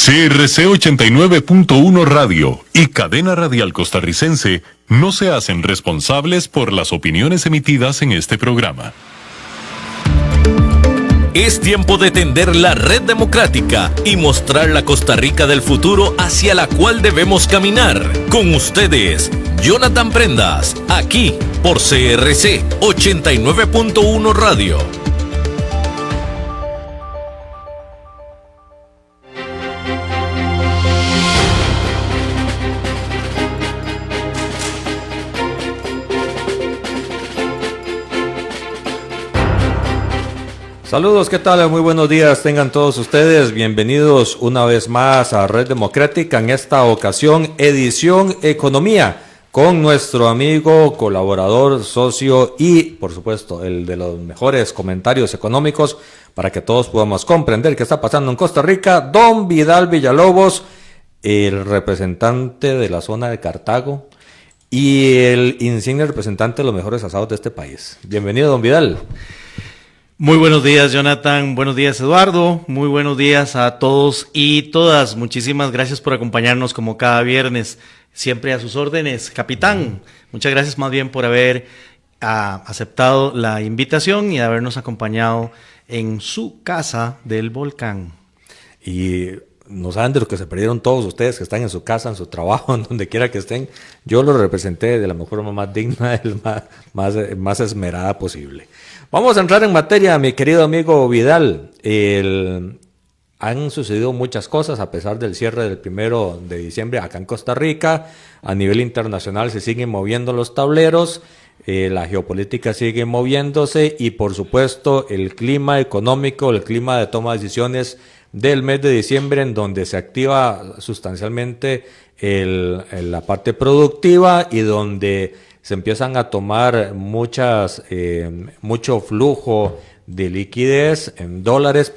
CRC 89.1 Radio y Cadena Radial Costarricense no se hacen responsables por las opiniones emitidas en este programa. Es tiempo de tender la red democrática y mostrar la Costa Rica del futuro hacia la cual debemos caminar. Con ustedes, Jonathan Prendas, aquí por CRC 89.1 Radio. Saludos, ¿qué tal? Muy buenos días, tengan todos ustedes bienvenidos una vez más a Red Democrática, en esta ocasión edición Economía, con nuestro amigo, colaborador, socio y, por supuesto, el de los mejores comentarios económicos para que todos podamos comprender qué está pasando en Costa Rica, don Vidal Villalobos, el representante de la zona de Cartago y el insigne representante de los mejores asados de este país. Bienvenido, don Vidal. Muy buenos días, Jonathan. Buenos días, Eduardo. Muy buenos días a todos y todas. Muchísimas gracias por acompañarnos como cada viernes. Siempre a sus órdenes, capitán. Muchas gracias más bien por haber aceptado la invitación y de habernos acompañado en su casa del volcán. Y no saben de lo que se perdieron todos ustedes que están en su casa, en su trabajo, en donde quiera que estén. Yo lo representé de la mejor forma más digna, más esmerada posible. Vamos a entrar en materia, mi querido amigo Vidal. Han sucedido muchas cosas a pesar del cierre del 1 de diciembre acá en Costa Rica. A nivel internacional se siguen moviendo los tableros, la geopolítica sigue moviéndose y por supuesto el clima económico, el clima de toma de decisiones del mes de diciembre, en donde se activa sustancialmente la parte productiva y donde se empiezan a tomar mucho flujo de liquidez en dólares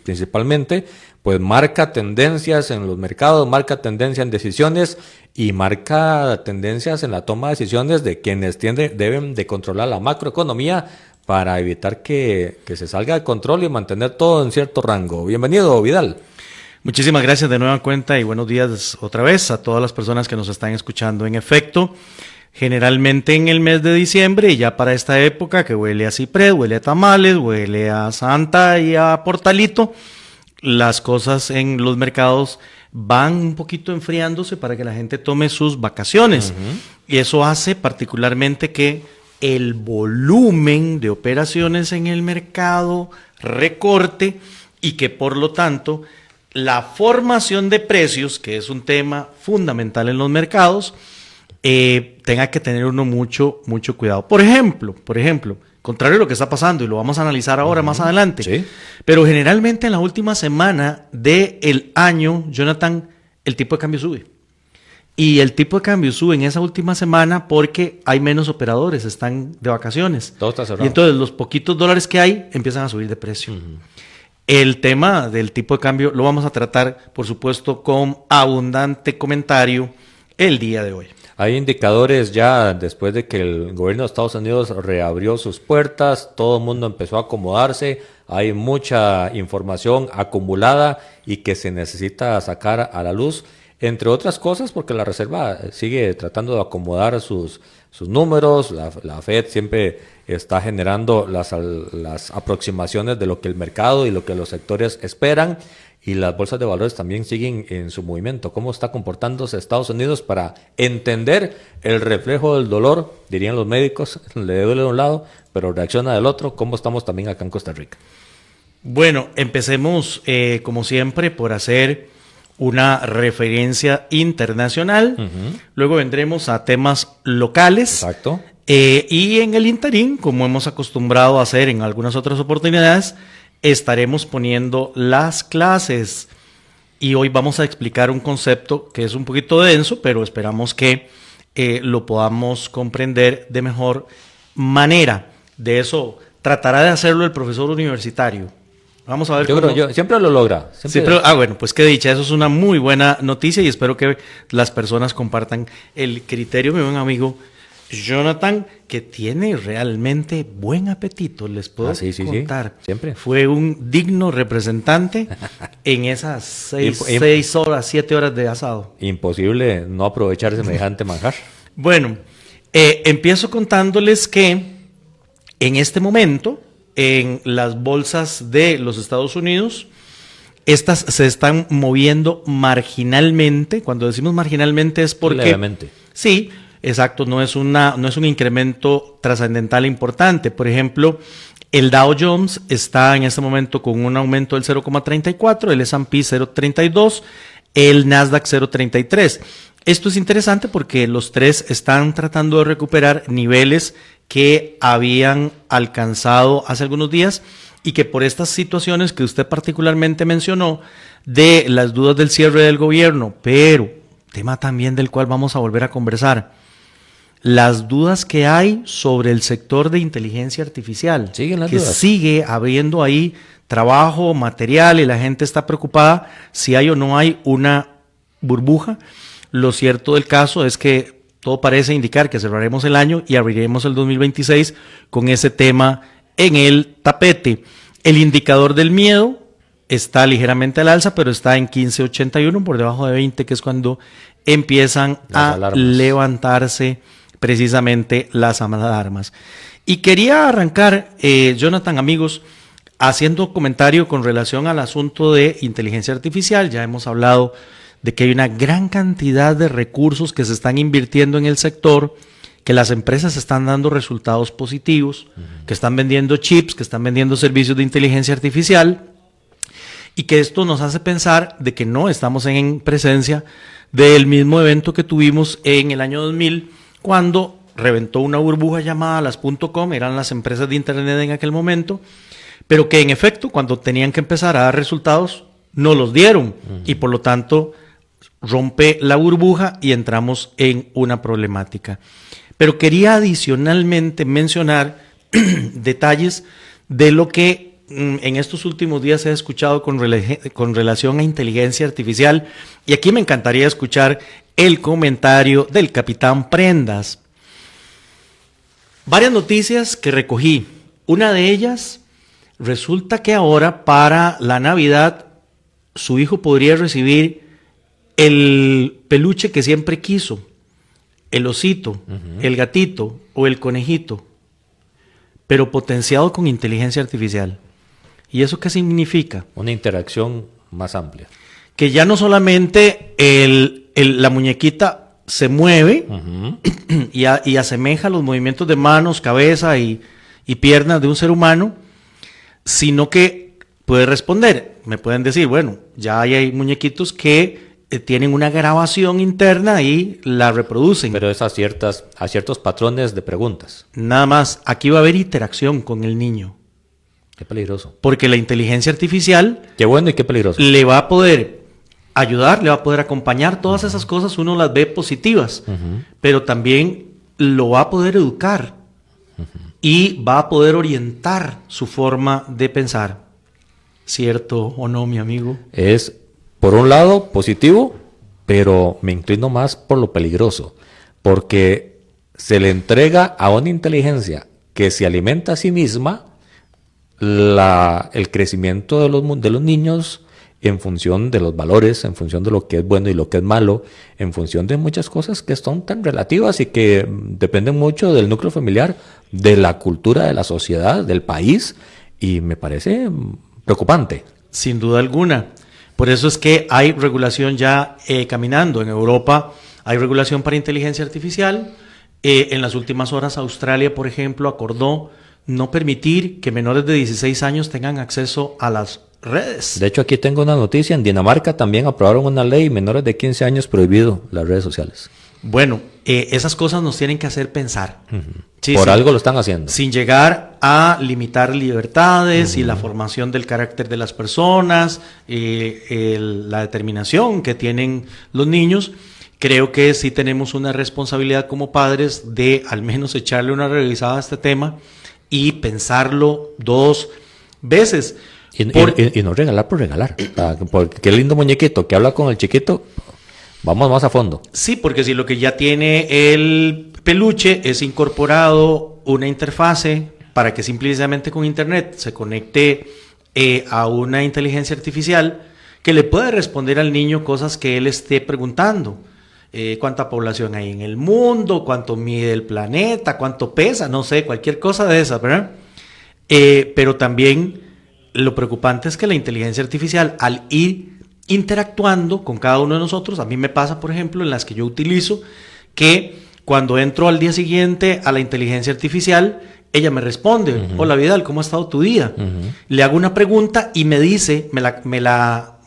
principalmente, pues marca tendencias en los mercados, marca tendencia en decisiones y marca tendencias en la toma de decisiones de quienes deben de controlar la macroeconomía para evitar que se salga de control y mantener todo en cierto rango. Bienvenido, Vidal. Muchísimas gracias de nueva cuenta y buenos días otra vez a todas las personas que nos están escuchando. En efecto, generalmente en el mes de diciembre, y ya para esta época que huele a ciprés, huele a tamales, huele a Santa y a Portalito, las cosas en los mercados van un poquito enfriándose para que la gente tome sus vacaciones. Y eso hace particularmente que el volumen de operaciones en el mercado recorte y que por lo tanto la formación de precios, que es un tema fundamental en los mercados, tenga que tener uno mucho cuidado. Por ejemplo, contrario a lo que está pasando, y lo vamos a analizar ahora más adelante, ¿sí? Pero generalmente en la última semana del año, Jonathan, el tipo de cambio sube. Y el tipo de cambio sube en esa última semana porque hay menos operadores, están de vacaciones. Todo está cerrado. Y entonces los poquitos dólares que hay empiezan a subir de precio. El tema del tipo de cambio lo vamos a tratar, por supuesto, con abundante comentario el día de hoy. Hay indicadores ya después de que el gobierno de Estados Unidos reabrió sus puertas, todo el mundo empezó a acomodarse, hay mucha información acumulada y que se necesita sacar a la luz, entre otras cosas porque la Reserva sigue tratando de acomodar sus números, la Fed siempre está generando las aproximaciones de lo que el mercado y lo que los sectores esperan. Y las bolsas de valores también siguen en su movimiento. ¿Cómo está comportándose Estados Unidos para entender el reflejo del dolor? Dirían los médicos, le duele de un lado, pero reacciona del otro. ¿Cómo estamos también acá en Costa Rica? Bueno, empecemos como siempre por hacer una referencia internacional. Luego vendremos a temas locales. Exacto. Y en el interín, como hemos acostumbrado a hacer en algunas otras oportunidades, estaremos poniendo las clases y hoy vamos a explicar un concepto que es un poquito denso, pero esperamos que lo podamos comprender de mejor manera. De eso tratará de hacerlo el profesor universitario. Vamos a ver yo siempre lo logra. Bueno, pues qué dicha, eso es una muy buena noticia y espero que las personas compartan el criterio, mi buen amigo Jonathan, que tiene realmente buen apetito, les puedo contar. Sí, siempre. Fue un digno representante en esas 6 horas, 7 horas de asado. Imposible no aprovechar semejante manjar. Bueno, empiezo contándoles que en este momento, en las bolsas de los Estados Unidos, estas se están moviendo marginalmente. Cuando decimos marginalmente es porque... Levemente. Sí. Exacto, no es un incremento trascendental importante. Por ejemplo, el Dow Jones está en este momento con un aumento del 0,34, el S&P 0,32, el Nasdaq 0,33. Esto es interesante porque los tres están tratando de recuperar niveles que habían alcanzado hace algunos días y que por estas situaciones que usted particularmente mencionó de las dudas del cierre del gobierno, pero tema también del cual vamos a volver a conversar, las dudas que hay sobre el sector de inteligencia artificial, siguen las que dudas. Sigue habiendo ahí trabajo, material, y la gente está preocupada si hay o no hay una burbuja. Lo cierto del caso es que todo parece indicar que cerraremos el año y abriremos el 2026 con ese tema en el tapete. El indicador del miedo está ligeramente al alza, pero está en 15.81, por debajo de 20, que es cuando empiezan a levantarse precisamente las alarmas. Y quería arrancar, Jonathan, amigos, haciendo comentario con relación al asunto de inteligencia artificial. Ya hemos hablado de que hay una gran cantidad de recursos que se están invirtiendo en el sector, que las empresas están dando resultados positivos, que están vendiendo chips, que están vendiendo servicios de inteligencia artificial, y que esto nos hace pensar de que no estamos en presencia del mismo evento que tuvimos en el año 2000, cuando reventó una burbuja llamada las .com, eran las empresas de internet en aquel momento, pero que en efecto cuando tenían que empezar a dar resultados no los dieron, y por lo tanto rompe la burbuja y entramos en una problemática. Pero quería adicionalmente mencionar detalles de lo que en estos últimos días he escuchado con relación a inteligencia artificial, y aquí me encantaría escuchar el comentario del capitán Prendas. Varias noticias que recogí. Una de ellas, resulta que ahora para la Navidad su hijo podría recibir el peluche que siempre quiso, el osito, el gatito o el conejito, pero potenciado con inteligencia artificial. ¿Y eso qué significa? Una interacción más amplia. Que ya no solamente la muñequita se mueve y asemeja los movimientos de manos, cabeza y piernas de un ser humano, sino que puede responder. Me pueden decir, bueno, ya hay muñequitos que tienen una grabación interna y la reproducen. Pero es a ciertos patrones de preguntas. Nada más, aquí va a haber interacción con el niño. Qué peligroso. Porque la inteligencia artificial... Qué bueno y qué peligroso. Le va a poder ayudar, le va a poder acompañar, todas esas cosas uno las ve positivas, pero también lo va a poder educar y va a poder orientar su forma de pensar. ¿Cierto o no, mi amigo? Es, por un lado, positivo, pero me inclino más por lo peligroso, porque se le entrega a una inteligencia que se alimenta a sí misma el crecimiento de los niños en función de los valores, en función de lo que es bueno y lo que es malo, en función de muchas cosas que son tan relativas y que dependen mucho del núcleo familiar, de la cultura, de la sociedad, del país, y me parece preocupante. Sin duda alguna. Por eso es que hay regulación ya caminando. En Europa hay regulación para inteligencia artificial. En las últimas horas Australia, por ejemplo, acordó no permitir que menores de 16 años tengan acceso a las redes. De hecho, aquí tengo una noticia. En Dinamarca también aprobaron una ley, menores de 15 años prohibido las redes sociales. Bueno, esas cosas nos tienen que hacer pensar. Sí, por algo lo están haciendo. Sin llegar a limitar libertades y la formación del carácter de las personas, la determinación que tienen los niños. Creo que sí tenemos una responsabilidad como padres de al menos echarle una revisada a este tema y pensarlo 2 veces. Y no regalar por regalar. Porque qué lindo muñequito que habla con el chiquito. Vamos más a fondo. Sí, porque si lo que ya tiene el peluche es incorporado una interfase para que simplemente con internet se conecte a una inteligencia artificial que le pueda responder al niño cosas que él esté preguntando. Cuánta población hay en el mundo, cuánto mide el planeta, cuánto pesa, no sé, cualquier cosa de esas, ¿verdad? Pero también lo preocupante es que la inteligencia artificial, al ir interactuando con cada uno de nosotros, a mí me pasa, por ejemplo, en las que yo utilizo, que cuando entro al día siguiente a la inteligencia artificial, ella me responde, hola Vidal, ¿cómo ha estado tu día? Le hago una pregunta y me dice, me la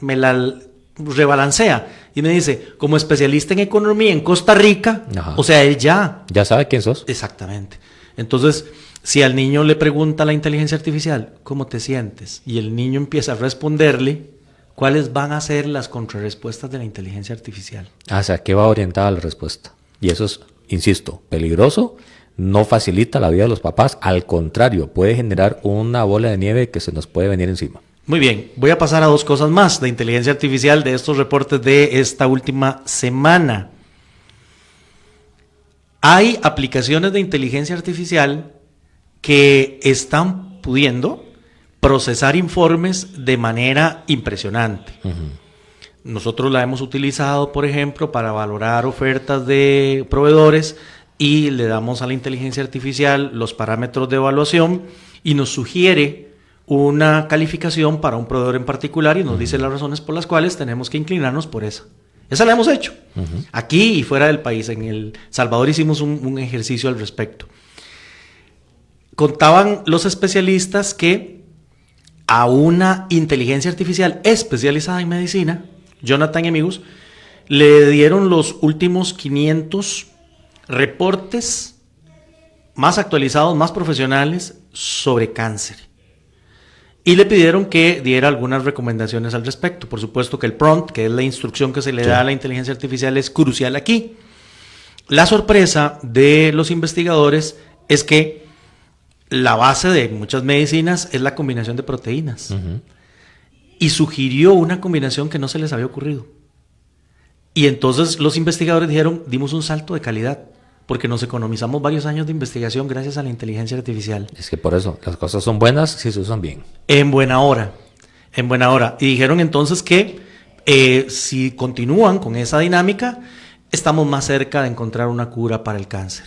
rebalancea y me dice, como especialista en economía en Costa Rica, o sea, él ya sabe quién sos. Exactamente. Entonces, si al niño le pregunta a la inteligencia artificial, ¿cómo te sientes? Y el niño empieza a responderle, ¿cuáles van a ser las contrarrespuestas de la inteligencia artificial? ¿Hacia qué va orientada la respuesta? Y eso es, insisto, peligroso, no facilita la vida de los papás, al contrario, puede generar una bola de nieve que se nos puede venir encima. Muy bien, voy a pasar a dos cosas más de inteligencia artificial de estos reportes de esta última semana. Hay aplicaciones de inteligencia artificial que están pudiendo procesar informes de manera impresionante. Nosotros la hemos utilizado, por ejemplo, para valorar ofertas de proveedores y le damos a la inteligencia artificial los parámetros de evaluación y nos sugiere una calificación para un proveedor en particular y nos dice las razones por las cuales tenemos que inclinarnos por esa. Esa la hemos hecho. Aquí y fuera del país. En El Salvador hicimos un ejercicio al respecto. Contaban los especialistas que a una inteligencia artificial especializada en medicina, Jonathan y amigos, le dieron los últimos 500 reportes más actualizados, más profesionales sobre cáncer. Y le pidieron que diera algunas recomendaciones al respecto. Por supuesto que el prompt, que es la instrucción que se le da a la inteligencia artificial, es crucial aquí. La sorpresa de los investigadores es que la base de muchas medicinas es la combinación de proteínas. Y sugirió una combinación que no se les había ocurrido. Y entonces los investigadores dijeron, dimos un salto de calidad, porque nos economizamos varios años de investigación gracias a la inteligencia artificial. Es que por eso, las cosas son buenas si se usan bien. En buena hora. Y dijeron entonces que si continúan con esa dinámica, estamos más cerca de encontrar una cura para el cáncer.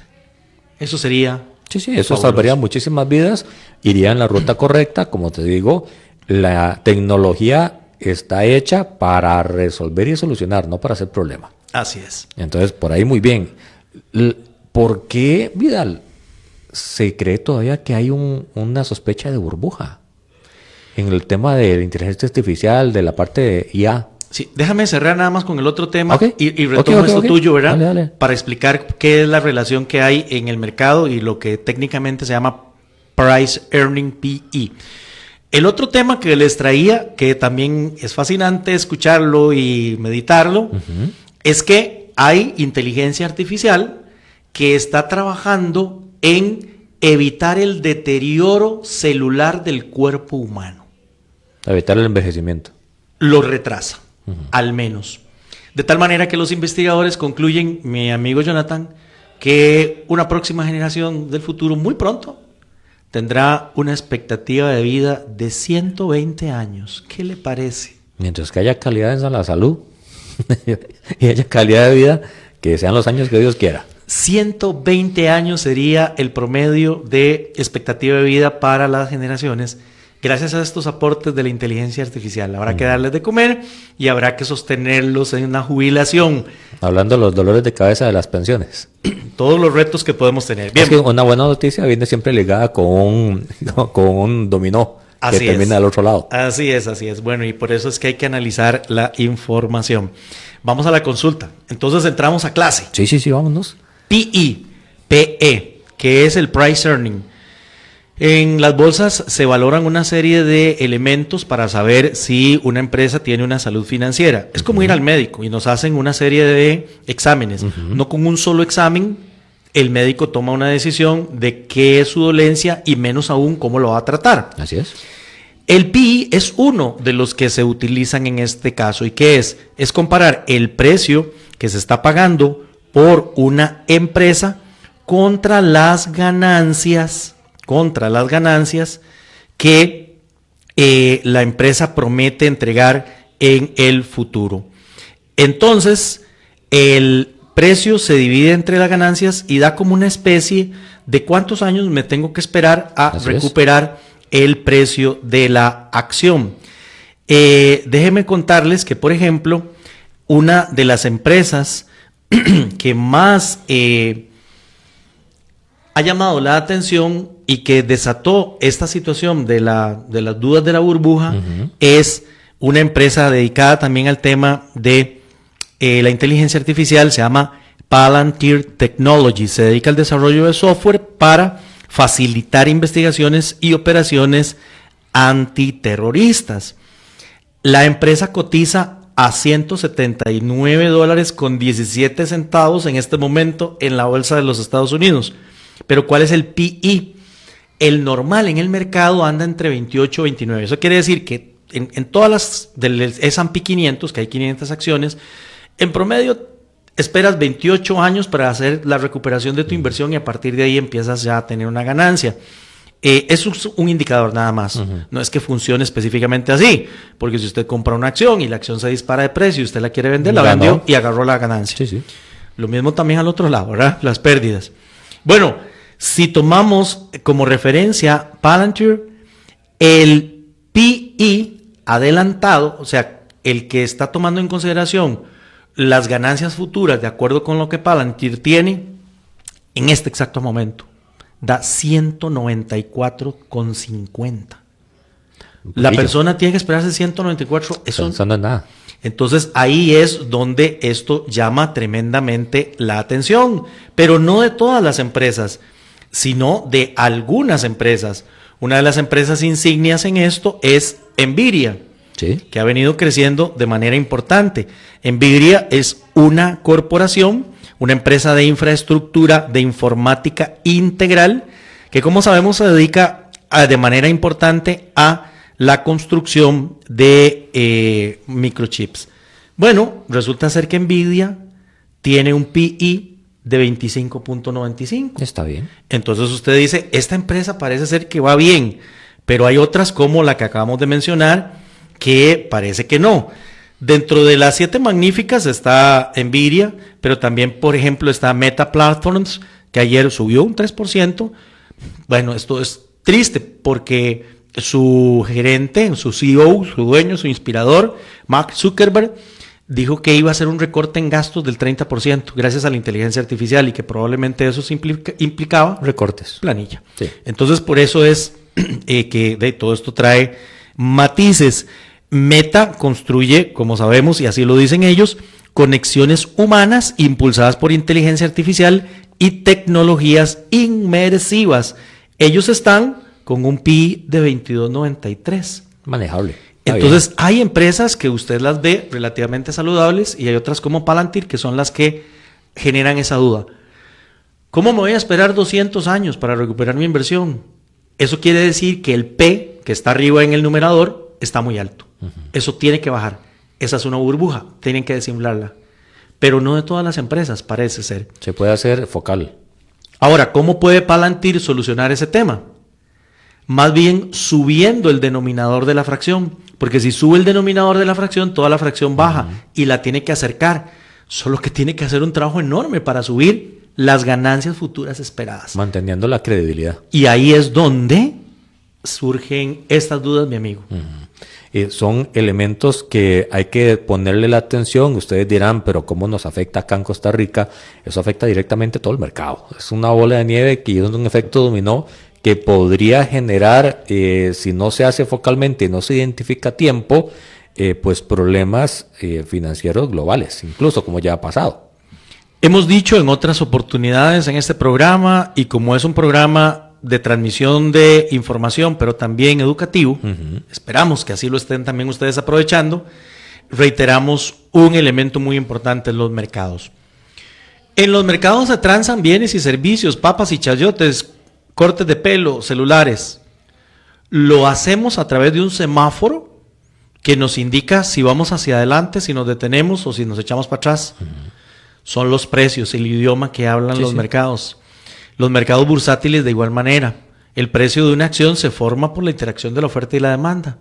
Eso sería... Sí, eso salvaría muchísimas vidas, iría en la ruta correcta. Como te digo, la tecnología está hecha para resolver y solucionar, no para hacer problema. Así es. Entonces, por ahí muy bien. ¿Por qué, Vidal, se cree todavía que hay una sospecha de burbuja en el tema de la inteligencia artificial, de la parte de IA? Sí, déjame cerrar nada más con el otro tema y retomo okay. esto tuyo, ¿verdad? Dale. Para explicar qué es la relación que hay en el mercado y lo que técnicamente se llama Price Earning PE. El otro tema que les traía, que también es fascinante escucharlo y meditarlo, es que hay inteligencia artificial que está trabajando en evitar el deterioro celular del cuerpo humano. Evitar el envejecimiento. Lo retrasa, al menos. De tal manera que los investigadores concluyen, mi amigo Jonathan, que una próxima generación del futuro muy pronto tendrá una expectativa de vida de 120 años. ¿Qué le parece? Mientras que haya calidad en la salud y haya calidad de vida, que sean los años que Dios quiera. 120 años sería el promedio de expectativa de vida para las generaciones, gracias a estos aportes de la inteligencia artificial. Habrá que darles de comer y habrá que sostenerlos en una jubilación. Hablando de los dolores de cabeza de las pensiones. Todos los retos que podemos tener. Bien. Es que una buena noticia viene siempre ligada con un dominó que termina del otro lado. Así es. Bueno, y por eso es que hay que analizar la información. Vamos a la consulta. Entonces entramos a clase. Sí, vámonos. PE, que es el Price Earning. En las bolsas se valoran una serie de elementos para saber si una empresa tiene una salud financiera. Es como ir al médico y nos hacen una serie de exámenes. No con un solo examen el médico toma una decisión de qué es su dolencia y menos aún cómo lo va a tratar. Así es. El PI es uno de los que se utilizan en este caso. ¿Y qué es? Es comparar el precio que se está pagando por una empresa contra las ganancias que la empresa promete entregar en el futuro. Entonces, el precio se divide entre las ganancias y da como una especie de cuántos años me tengo que esperar a recuperar el precio de la acción. Déjenme contarles que, por ejemplo, una de las empresas que más ha llamado la atención y que desató esta situación de las dudas de la burbuja es una empresa dedicada también al tema de la inteligencia artificial. Se llama Palantir Technologies. Se dedica al desarrollo de software para facilitar investigaciones y operaciones antiterroristas. La empresa cotiza a $179.17 en este momento en la bolsa de los Estados Unidos. Pero ¿cuál es el PE? El normal en el mercado anda entre 28 y 29. Eso quiere decir que en todas las del S&P 500, que hay 500 acciones, en promedio esperas 28 años para hacer la recuperación de tu inversión y a partir de ahí empiezas ya a tener una ganancia. Eso es un indicador nada más. No es que funcione específicamente así, porque si usted compra una acción y la acción se dispara de precio y usted la quiere vender, la vendió y agarró la ganancia. Sí. Lo mismo también al otro lado, ¿verdad? Las pérdidas. Bueno, si tomamos como referencia Palantir, el PE adelantado, o sea, el que está tomando en consideración las ganancias futuras de acuerdo con lo que Palantir tiene, en este exacto momento, da 194,50. La persona tiene que esperarse 194. Eso no es nada. Entonces ahí es donde esto llama tremendamente la atención, pero no de todas las empresas, sino de algunas empresas. Una de las empresas insignias en esto es Nvidia, que ha venido creciendo de manera importante. Nvidia es una corporación, una empresa de infraestructura de informática integral, que como sabemos se dedica de manera importante a la construcción de microchips. Bueno, resulta ser que Nvidia tiene un PE de 25.95. Está bien. Entonces usted dice, esta empresa parece ser que va bien, pero hay otras como la que acabamos de mencionar que parece que no. Dentro de las 7 magníficas está Nvidia, pero también, por ejemplo, está Meta Platforms, que ayer subió un 3%. Bueno, esto es triste porque su gerente, su CEO, su dueño, su inspirador, Mark Zuckerberg, dijo que iba a hacer un recorte en gastos del 30% gracias a la inteligencia artificial y que probablemente eso implicaba recortes. Planilla. Sí. Entonces, por eso es que de todo esto trae matices. Meta construye, como sabemos, y así lo dicen ellos, conexiones humanas impulsadas por inteligencia artificial y tecnologías inmersivas. Ellos están con un PI de 22.93. Manejable. Entonces, hay empresas que usted las ve relativamente saludables y hay otras como Palantir que son las que generan esa duda. ¿Cómo me voy a esperar 200 años para recuperar mi inversión? Eso quiere decir que el P, que está arriba en el numerador, está muy alto. Eso tiene que bajar. Esa es una burbuja, tienen que desinflarla. Pero no de todas las empresas, parece ser. Se puede hacer focal. Ahora, ¿cómo puede Palantir solucionar ese tema? Más bien subiendo el denominador de la fracción, porque si sube el denominador de la fracción, toda la fracción baja y la tiene que acercar, solo que tiene que hacer un trabajo enorme para subir las ganancias futuras esperadas. Manteniendo la credibilidad. Y ahí es donde surgen estas dudas, mi amigo. Son elementos que hay que ponerle la atención. Ustedes dirán, pero ¿cómo nos afecta acá en Costa Rica? Eso afecta directamente a todo el mercado. Es una bola de nieve que es un efecto dominó que podría generar, si no se hace focalmente y no se identifica a tiempo, pues problemas financieros globales, incluso como ya ha pasado. Hemos dicho en otras oportunidades en este programa, y como es un programa de transmisión de información, pero también educativo, esperamos que así lo estén también ustedes aprovechando, reiteramos un elemento muy importante en los mercados. En los mercados se transan bienes y servicios, papas y chayotes, cortes de pelo, celulares. Lo hacemos a través de un semáforo que nos indica si vamos hacia adelante, si nos detenemos o si nos echamos para atrás. Son los precios, el idioma que hablan los mercados. Los mercados bursátiles de igual manera. El precio de una acción se forma por la interacción de la oferta y la demanda.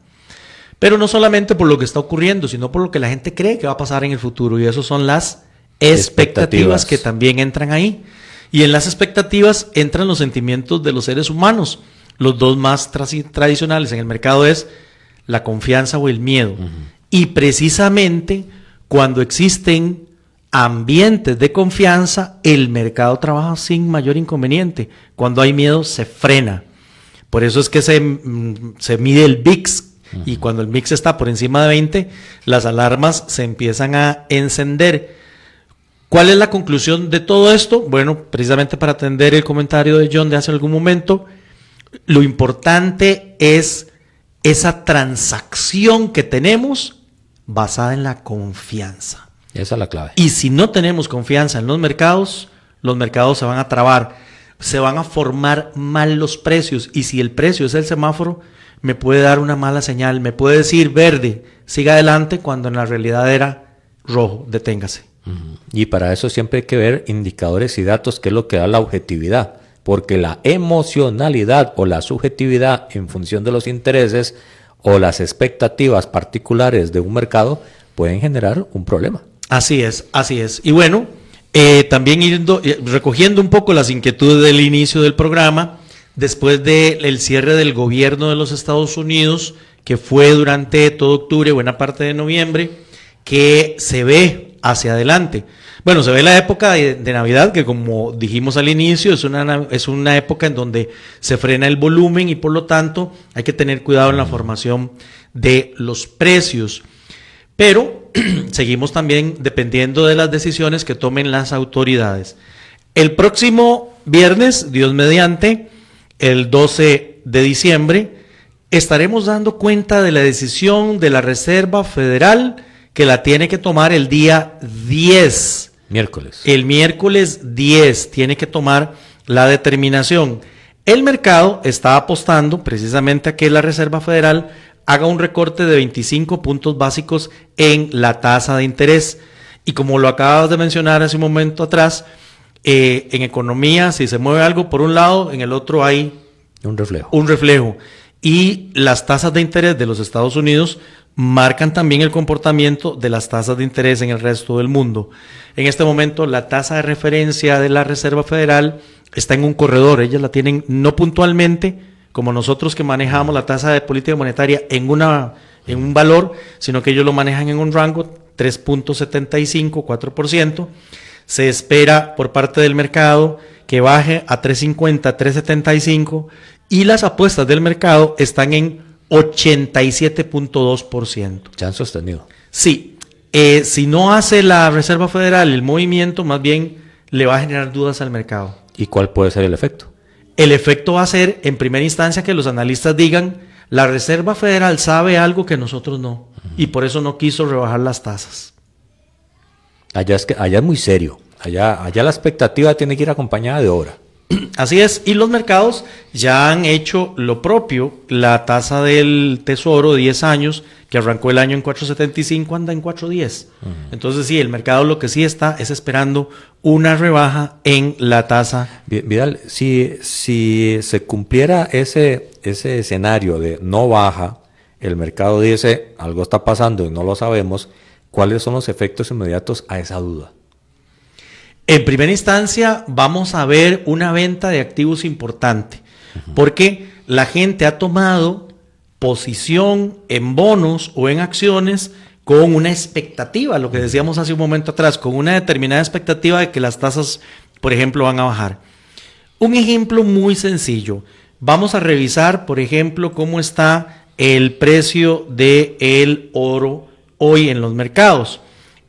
Pero no solamente por lo que está ocurriendo, sino por lo que la gente cree que va a pasar en el futuro. Y eso son las expectativas que también entran ahí. Y en las expectativas entran los sentimientos de los seres humanos. Los dos más tradicionales en el mercado es la confianza o el miedo. Y precisamente cuando existen ambientes de confianza, el mercado trabaja sin mayor inconveniente. Cuando hay miedo, se frena. Por eso es que se mide el VIX. Y cuando el VIX está por encima de 20, las alarmas se empiezan a encender. ¿Cuál es la conclusión de todo esto? Bueno, precisamente para atender el comentario de John de hace algún momento, lo importante es esa transacción que tenemos basada en la confianza. Esa es la clave. Y si no tenemos confianza en los mercados se van a trabar, se van a formar mal los precios. Y si el precio es el semáforo, me puede dar una mala señal, me puede decir verde, siga adelante, cuando en la realidad era rojo, deténgase. Y para eso siempre hay que ver indicadores y datos, que es lo que da la objetividad, porque la emocionalidad o la subjetividad en función de los intereses o las expectativas particulares de un mercado pueden generar un problema. Así es, así es. Y bueno, también recogiendo un poco las inquietudes del inicio del programa, después del cierre del gobierno de los Estados Unidos, que fue durante todo octubre, buena parte de noviembre, que se ve hacia adelante. Bueno, se ve la época de Navidad, que como dijimos al inicio, es una época en donde se frena el volumen y por lo tanto hay que tener cuidado en la formación de los precios. Pero seguimos también dependiendo de las decisiones que tomen las autoridades. El próximo viernes, Dios mediante, el 12 de diciembre, estaremos dando cuenta de la decisión de la Reserva Federal, que la tiene que tomar el día 10. Miércoles. El miércoles 10 tiene que tomar la determinación. El mercado está apostando precisamente a que la Reserva Federal haga un recorte de 25 puntos básicos en la tasa de interés. Y como lo acabas de mencionar hace un momento atrás, en economía, si se mueve algo por un lado, en el otro hay un reflejo. Y las tasas de interés de los Estados Unidos marcan también el comportamiento de las tasas de interés en el resto del mundo. En este momento, la tasa de referencia de la Reserva Federal está en un corredor. Ellas la tienen no puntualmente, como nosotros que manejamos la tasa de política monetaria en un valor, sino que ellos lo manejan en un rango 3.75, 4%. Se espera por parte del mercado que baje a 3.50, 3.75, y las apuestas del mercado están en 87.2%. Ya han sostenido. Sí, si no hace la Reserva Federal el movimiento, más bien le va a generar dudas al mercado. ¿Y cuál puede ser el efecto? El efecto va a ser, en primera instancia, que los analistas digan, la Reserva Federal sabe algo que nosotros no, y por eso no quiso rebajar las tasas. Allá es muy serio. Allá la expectativa tiene que ir acompañada de obra. Así es, y los mercados ya han hecho lo propio. La tasa del Tesoro de 10 años, que arrancó el año en 4.75, anda en 4.10. Entonces sí, el mercado lo que sí está es esperando una rebaja en la tasa. Vidal, si se cumpliera ese escenario de no baja, el mercado dice algo está pasando y no lo sabemos, ¿cuáles son los efectos inmediatos a esa duda? En primera instancia, vamos a ver una venta de activos importante, porque la gente ha tomado posición en bonos o en acciones con una expectativa, lo que decíamos hace un momento atrás, con una determinada expectativa de que las tasas, por ejemplo, van a bajar. Un ejemplo muy sencillo. Vamos a revisar, por ejemplo, cómo está el precio del oro hoy en los mercados.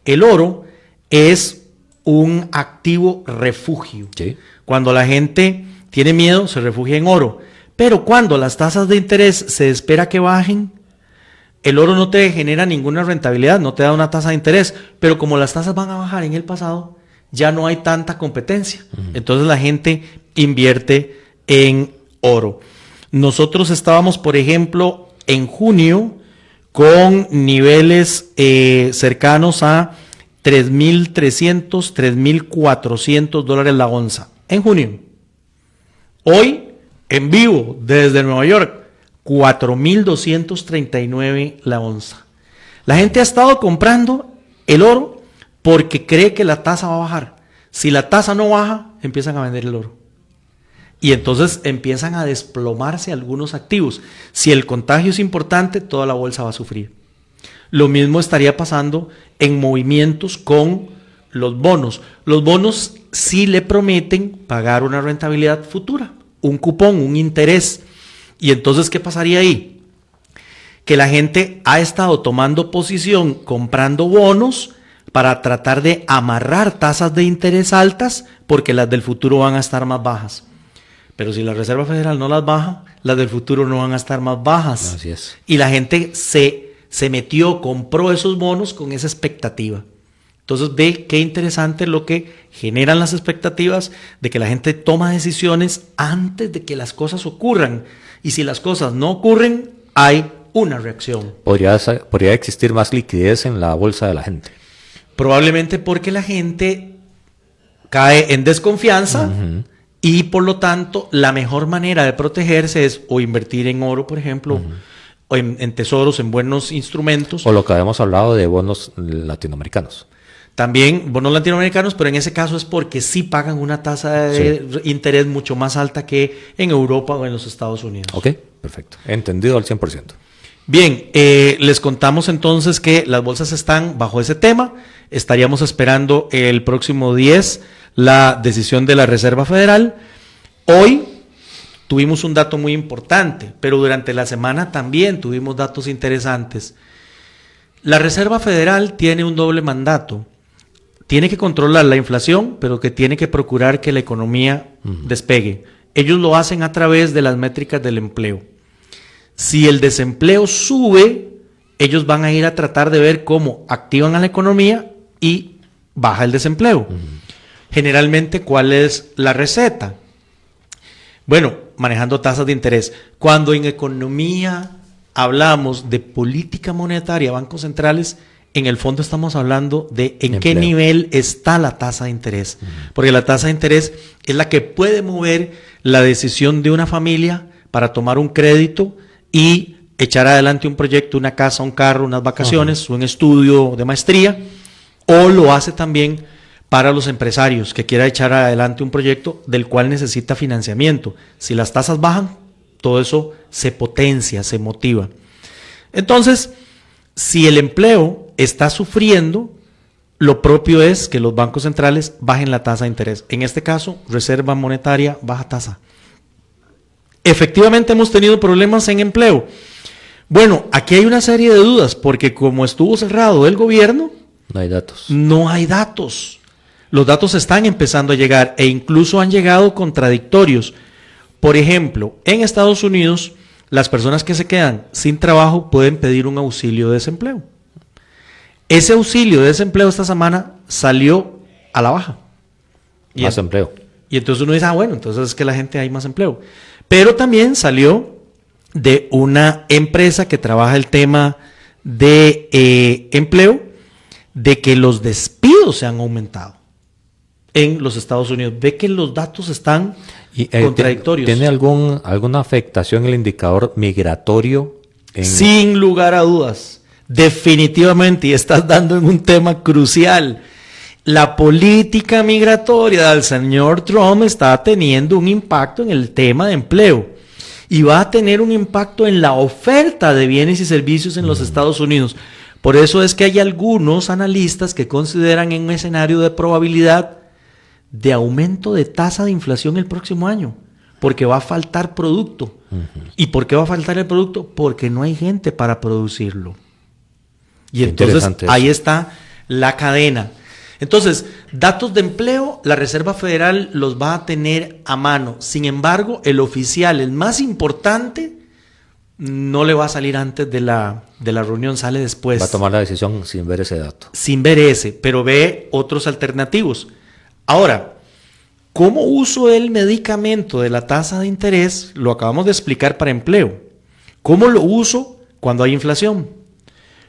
El oro es un activo refugio. Sí. Cuando la gente tiene miedo, se refugia en oro. Pero cuando las tasas de interés se espera que bajen, el oro no te genera ninguna rentabilidad, no te da una tasa de interés. Pero como las tasas van a bajar en el pasado, ya no hay tanta competencia. Entonces la gente invierte en oro. Nosotros estábamos, por ejemplo, en junio con niveles cercanos a $3,300, $3,400 la onza, en junio. Hoy, en vivo, desde Nueva York, 4.239 la onza. La gente ha estado comprando el oro porque cree que la tasa va a bajar. Si la tasa no baja, empiezan a vender el oro. Y entonces empiezan a desplomarse algunos activos. Si el contagio es importante, toda la bolsa va a sufrir. Lo mismo estaría pasando en movimientos con los bonos. Los bonos sí le prometen pagar una rentabilidad futura, un cupón, un interés. Y entonces, ¿qué pasaría ahí? Que la gente ha estado tomando posición comprando bonos para tratar de amarrar tasas de interés altas porque las del futuro van a estar más bajas. Pero si la Reserva Federal no las baja, las del futuro no van a estar más bajas. Así es. Y la gente se metió, compró esos bonos con esa expectativa. Entonces ve qué interesante lo que generan las expectativas de que la gente toma decisiones antes de que las cosas ocurran. Y si las cosas no ocurren, hay una reacción. Podría existir más liquidez en la bolsa de la gente. Probablemente porque la gente cae en desconfianza y por lo tanto la mejor manera de protegerse es o invertir en oro, por ejemplo, o en tesoros, en buenos instrumentos. O lo que habíamos hablado de bonos latinoamericanos. También bonos latinoamericanos, pero en ese caso es porque sí pagan una tasa de interés mucho más alta que en Europa o en los Estados Unidos. Ok, perfecto. Entendido al 100%. Bien, les contamos entonces que las bolsas están bajo ese tema. Estaríamos esperando el próximo 10 la decisión de la Reserva Federal. Hoy tuvimos un dato muy importante, pero durante la semana también tuvimos datos interesantes. La Reserva Federal tiene un doble mandato. Tiene que controlar la inflación, pero que tiene que procurar que la economía despegue. Ellos lo hacen a través de las métricas del empleo. Si el desempleo sube, ellos van a ir a tratar de ver cómo activan a la economía y baja el desempleo. Generalmente, ¿cuál es la receta? Bueno, manejando tasas de interés. Cuando en economía hablamos de política monetaria, bancos centrales, en el fondo estamos hablando de en qué nivel está la tasa de interés. Porque la tasa de interés es la que puede mover la decisión de una familia para tomar un crédito y echar adelante un proyecto, una casa, un carro, unas vacaciones, un estudio de maestría, o lo hace también para los empresarios que quiera echar adelante un proyecto del cual necesita financiamiento. Si las tasas bajan, todo eso se potencia, se motiva. Entonces, si el empleo está sufriendo, lo propio es que los bancos centrales bajen la tasa de interés. En este caso, Reserva Monetaria baja tasa. Efectivamente hemos tenido problemas en empleo. Bueno, aquí hay una serie de dudas, porque como estuvo cerrado el gobierno, no hay datos. No hay datos. Los datos están empezando a llegar e incluso han llegado contradictorios. Por ejemplo, en Estados Unidos, las personas que se quedan sin trabajo pueden pedir un auxilio de desempleo. Ese auxilio de desempleo esta semana salió a la baja. Más empleo. Y entonces uno dice, bueno, entonces es que la gente hay más empleo. Pero también salió de una empresa que trabaja el tema de empleo, de que los despidos se han aumentado en los Estados Unidos. Ve que los datos están contradictorios. ¿Tiene alguna afectación el indicador migratorio? Sin lugar a dudas, definitivamente, y estás dando en un tema crucial. La política migratoria del señor Trump está teniendo un impacto en el tema de empleo y va a tener un impacto en la oferta de bienes y servicios en los Estados Unidos. Por eso es que hay algunos analistas que consideran en un escenario de probabilidad de aumento de tasa de inflación el próximo año, porque va a faltar producto. ¿Y por qué va a faltar el producto? Porque no hay gente para producirlo. Y entonces ahí está la cadena. Entonces, datos de empleo, la Reserva Federal los va a tener a mano. Sin embargo, el oficial, el más importante, no le va a salir antes de la reunión, sale después. Va a tomar la decisión sin ver ese dato. Sin ver ese, pero ve otros alternativos. Ahora, ¿cómo uso el medicamento de la tasa de interés? Lo acabamos de explicar para empleo. ¿Cómo lo uso cuando hay inflación?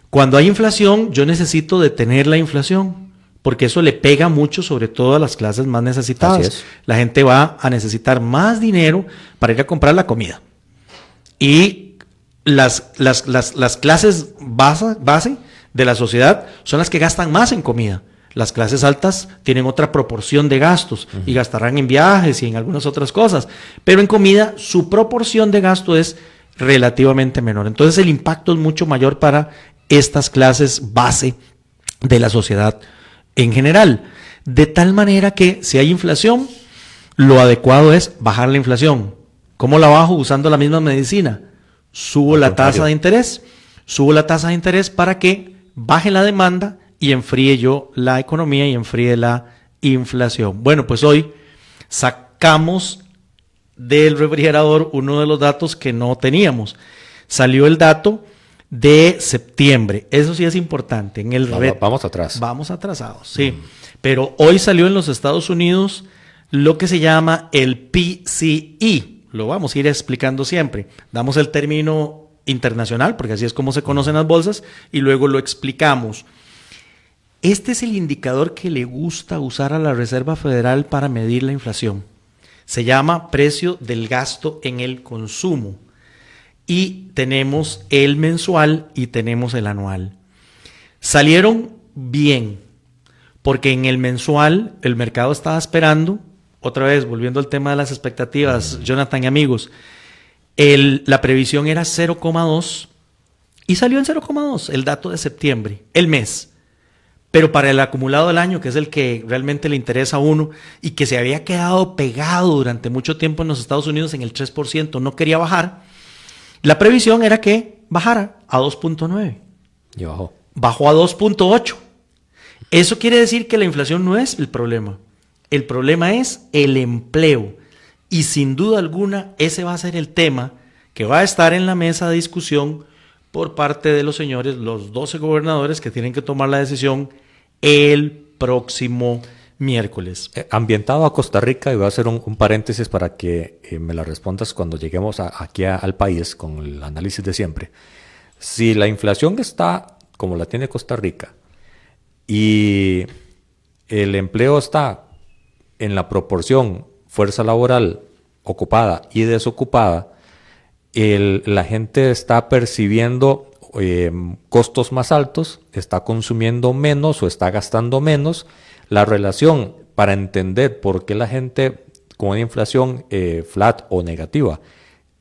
Cuando hay inflación, yo necesito detener la inflación, porque eso le pega mucho, sobre todo a las clases más necesitadas. Así es. La gente va a necesitar más dinero para ir a comprar la comida. Y las clases base de la sociedad son las que gastan más en comida. Las clases altas tienen otra proporción de gastos y gastarán en viajes y en algunas otras cosas, pero en comida su proporción de gasto es relativamente menor. Entonces el impacto es mucho mayor para estas clases base de la sociedad en general. De tal manera que si hay inflación, lo adecuado es bajar la inflación. ¿Cómo la bajo? Usando la misma medicina. Subo la tasa de interés. Subo la tasa de interés para que baje la demanda y enfríe yo la economía y enfríe la inflación. Bueno, pues hoy sacamos del refrigerador uno de los datos que no teníamos. Salió el dato de septiembre. Eso sí es importante. Vamos atrás. Vamos atrasados, sí. Pero hoy salió en los Estados Unidos lo que se llama el PCE. Lo vamos a ir explicando siempre. Damos el término internacional, porque así es como se conocen las bolsas, y luego lo explicamos. Este es el indicador que le gusta usar a la Reserva Federal para medir la inflación. Se llama precio del gasto en el consumo. Y tenemos el mensual y tenemos el anual. Salieron bien, porque en el mensual el mercado estaba esperando, otra vez volviendo al tema de las expectativas, Jonathan y amigos, la previsión era 0,2 y salió en 0,2 el dato de septiembre, el mes. Pero para el acumulado del año, que es el que realmente le interesa a uno y que se había quedado pegado durante mucho tiempo en los Estados Unidos en el 3%, no quería bajar, la previsión era que bajara a 2.9. Y bajó. Bajó a 2.8. Eso quiere decir que la inflación no es el problema. El problema es el empleo. Y sin duda alguna, ese va a ser el tema que va a estar en la mesa de discusión por parte de los señores, los 12 gobernadores que tienen que tomar la decisión el próximo miércoles. Ambientado a Costa Rica, y voy a hacer un paréntesis para que me la respondas cuando lleguemos aquí al país con el análisis de siempre. Si la inflación está como la tiene Costa Rica y el empleo está en la proporción fuerza laboral ocupada y desocupada, la gente está percibiendo costos más altos, está consumiendo menos o está gastando menos. La relación para entender por qué la gente con una inflación flat o negativa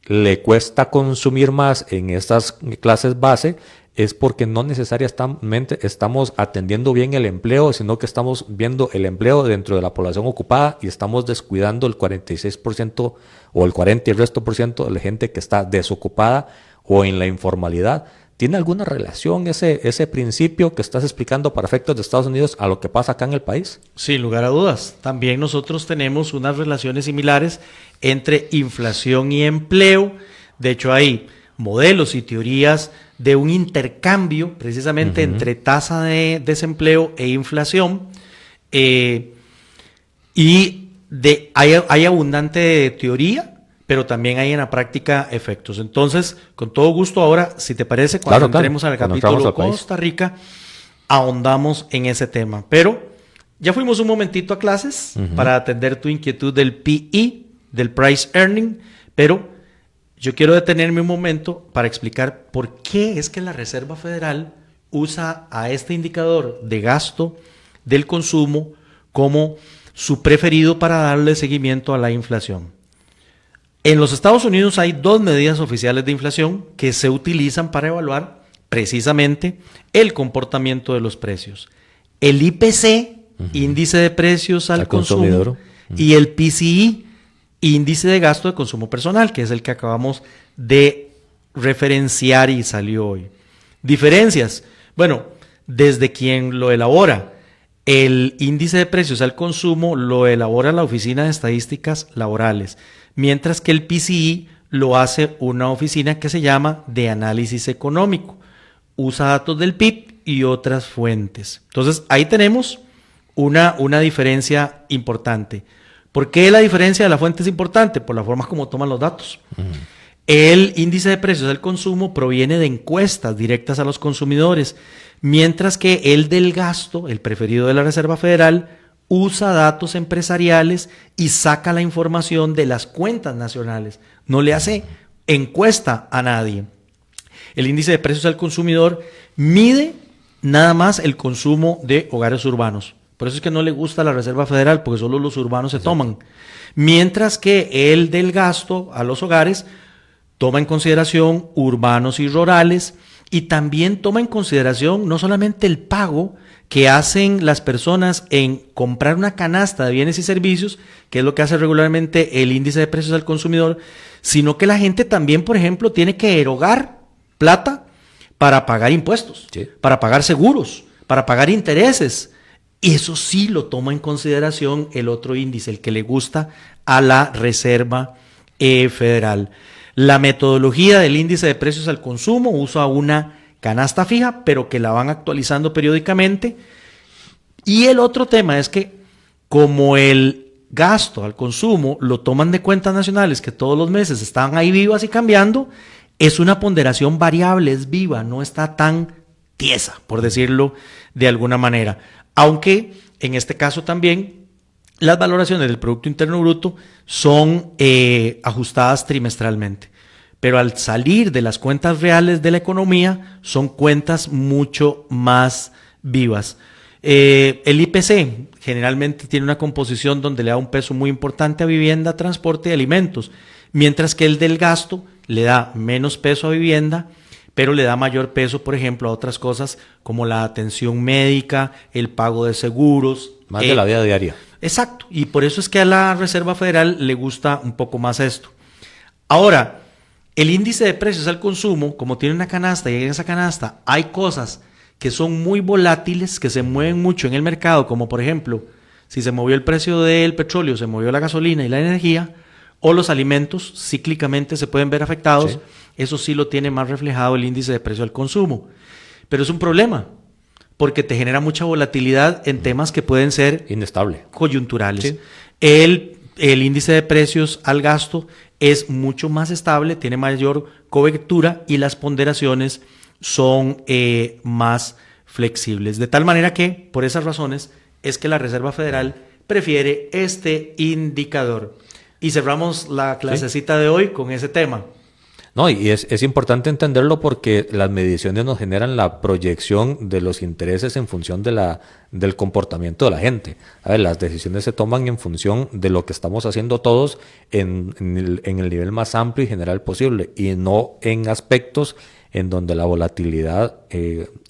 le cuesta consumir más en estas clases base es porque no necesariamente estamos atendiendo bien el empleo, sino que estamos viendo el empleo dentro de la población ocupada y estamos descuidando el 46% o el 40% y el resto por ciento de la gente que está desocupada o en la informalidad. ¿Tiene alguna relación ese principio que estás explicando para efectos de Estados Unidos a lo que pasa acá en el país? Sin lugar a dudas. También nosotros tenemos unas relaciones similares entre inflación y empleo. De hecho, hay modelos y teorías de un intercambio precisamente entre tasa de desempleo e inflación. Hay abundante teoría, pero también hay en la práctica efectos. Entonces, con todo gusto, ahora, si te parece, cuando entremos al capítulo Costa Rica, ahondamos en ese tema. Pero ya fuimos un momentito a clases para atender tu inquietud del PE, del Price Earning, pero yo quiero detenerme un momento para explicar por qué es que la Reserva Federal usa a este indicador de gasto del consumo como su preferido para darle seguimiento a la inflación. En los Estados Unidos hay dos medidas oficiales de inflación que se utilizan para evaluar precisamente el comportamiento de los precios. El IPC, índice de precios al consumo, y el PCE, índice de gasto de consumo personal, que es el que acabamos de referenciar y salió hoy. Diferencias. Bueno, desde quien lo elabora, el índice de precios al consumo lo elabora la Oficina de Estadísticas Laborales, mientras que el PCE lo hace una oficina que se llama de Análisis Económico. Usa datos del PIB y otras fuentes. Entonces, ahí tenemos una diferencia importante. ¿Por qué la diferencia de la fuente es importante? Por la forma como toman los datos. El índice de precios al consumo proviene de encuestas directas a los consumidores, mientras que el del gasto, el preferido de la Reserva Federal, usa datos empresariales y saca la información de las cuentas nacionales. No le hace encuesta a nadie. El índice de precios al consumidor mide nada más el consumo de hogares urbanos. Por eso es que no le gusta a la Reserva Federal, porque solo los urbanos se toman. Mientras que el del gasto a los hogares toma en consideración urbanos y rurales, y también toma en consideración no solamente el pago que hacen las personas en comprar una canasta de bienes y servicios, que es lo que hace regularmente el índice de precios al consumidor, sino que la gente también, por ejemplo, tiene que erogar plata para pagar impuestos, sí, para pagar seguros, para pagar intereses. Y eso sí lo toma en consideración el otro índice, el que le gusta a la Reserva Federal. La metodología del índice de precios al consumo usa una canasta fija, pero que la van actualizando periódicamente. Y el otro tema es que como el gasto al consumo lo toman de cuentas nacionales que todos los meses están ahí vivas y cambiando, es una ponderación variable, es viva, no está tan tiesa, por decirlo de alguna manera. Aunque en este caso también las valoraciones del Producto Interno Bruto son ajustadas trimestralmente. Pero al salir de las cuentas reales de la economía, son cuentas mucho más vivas. El IPC generalmente tiene una composición donde le da un peso muy importante a vivienda, transporte y alimentos, mientras que el del gasto le da menos peso a vivienda, pero le da mayor peso, por ejemplo, a otras cosas como la atención médica, el pago de seguros. Más de la vida diaria. Exacto, y por eso es que a la Reserva Federal le gusta un poco más esto. Ahora, el índice de precios al consumo, como tiene una canasta y en esa canasta hay cosas que son muy volátiles, que se mueven mucho en el mercado, como por ejemplo, si se movió el precio del petróleo, se movió la gasolina y la energía, o los alimentos cíclicamente se pueden ver afectados, sí. Eso sí lo tiene más reflejado el índice de precio al consumo. Pero es un problema, porque te genera mucha volatilidad en temas que pueden ser inestable, coyunturales. Sí. El índice de precios al gasto es mucho más estable, tiene mayor cobertura y las ponderaciones son más flexibles. De tal manera que, por esas razones, es que la Reserva Federal prefiere este indicador. Y cerramos la clasecita de hoy con ese tema. No, y es importante entenderlo porque las mediciones nos generan la proyección de los intereses en función del comportamiento de la gente. A ver, las decisiones se toman en función de lo que estamos haciendo todos en el nivel más amplio y general posible, y no en aspectos en donde la volatilidad